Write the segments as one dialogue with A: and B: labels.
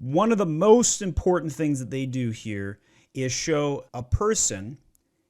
A: One of the most important things that they do here is show a person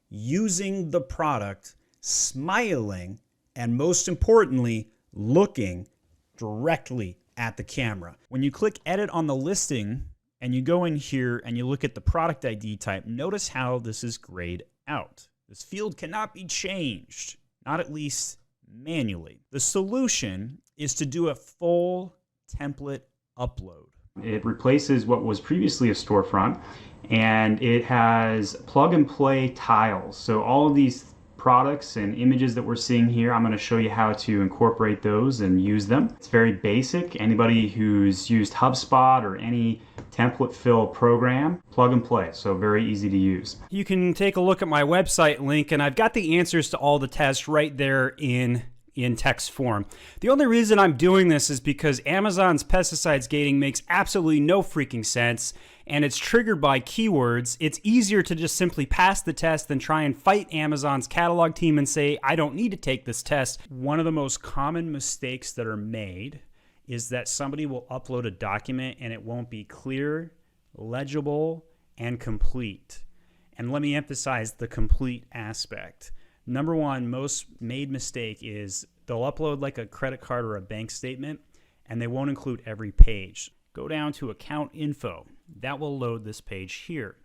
A: using the product, smiling, and most importantly, looking directly at the camera. When you click edit on the listing and you go in here and you look at the product ID type, notice how this is grayed out. This field cannot be changed, not at least manually. The solution is to do a full template upload.
B: It replaces what was previously a storefront, and it has plug and play tiles. So all of these products and images that we're seeing here, I'm going to show you how to incorporate those and use them. It's very basic. Anybody who's used HubSpot or any template fill program, plug and play, so very easy to use.
C: You can take a look at my website link, and I've got the answers to all the tests right there in text form. The only reason I'm doing this is because Amazon's pesticides gating makes absolutely no freaking sense, and it's triggered by keywords. It's easier to just simply pass the test than try and fight Amazon's catalog team and say, I don't need to take this test.
A: One of the most common mistakes that are made is that somebody will upload a document and it won't be clear, legible, and complete. And let me emphasize the complete aspect. Number one, most made mistake is they'll upload like a credit card or a bank statement and they won't include every page. Go down to account info. That will load this page here.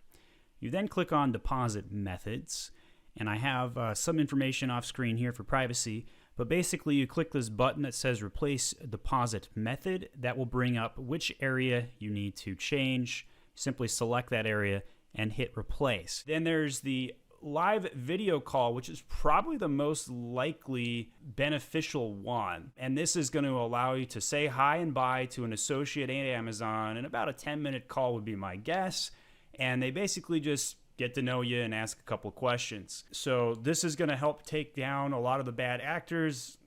A: You then click on deposit methods, and I have some information off screen here for privacy, but basically you click this button that says replace deposit method. That will bring up which area you need to change. Simply select that area and hit replace. Then there's the live video call, which is probably the most likely beneficial one. And this is going to allow you to say hi and bye to an associate at Amazon, and about a 10-minute call would be my guess. And they basically just get to know you and ask a couple questions. So this is going to help take down a lot of the bad actors,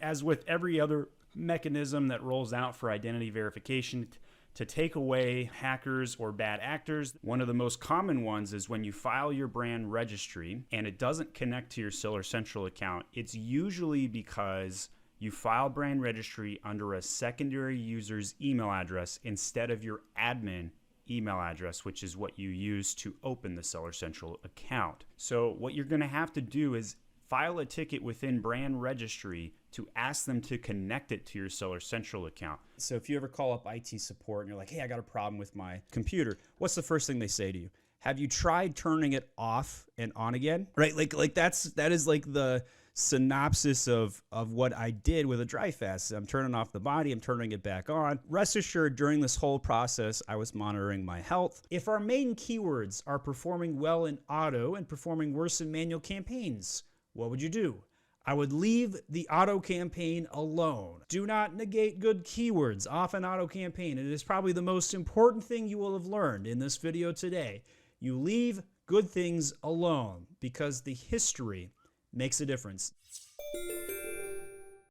A: as with every other mechanism that rolls out for identity verification, to take away hackers or bad actors. One of the most common ones is when you file your brand registry and it doesn't connect to your Seller Central account. It's usually because you file brand registry under a secondary user's email address instead of your admin email address, which is what you use to open the Seller Central account. So what you're going to have to do is file a ticket within brand registry to ask them to connect it to your Seller Central account. So if you ever call up IT support and you're like, hey, I got a problem with my computer, what's the first thing they say to you? Have you tried turning it off and on again? Right? Like that is like the synopsis of what I did with a dry fast. I'm turning off the body, I'm turning it back on. Rest assured, during this whole process, I was monitoring my health. If our main keywords are performing well in auto and performing worse in manual campaigns, what would you do? I would leave the auto campaign alone. Do not negate good keywords off an auto campaign. It is probably the most important thing you will have learned in this video today. You leave good things alone because the history makes a difference.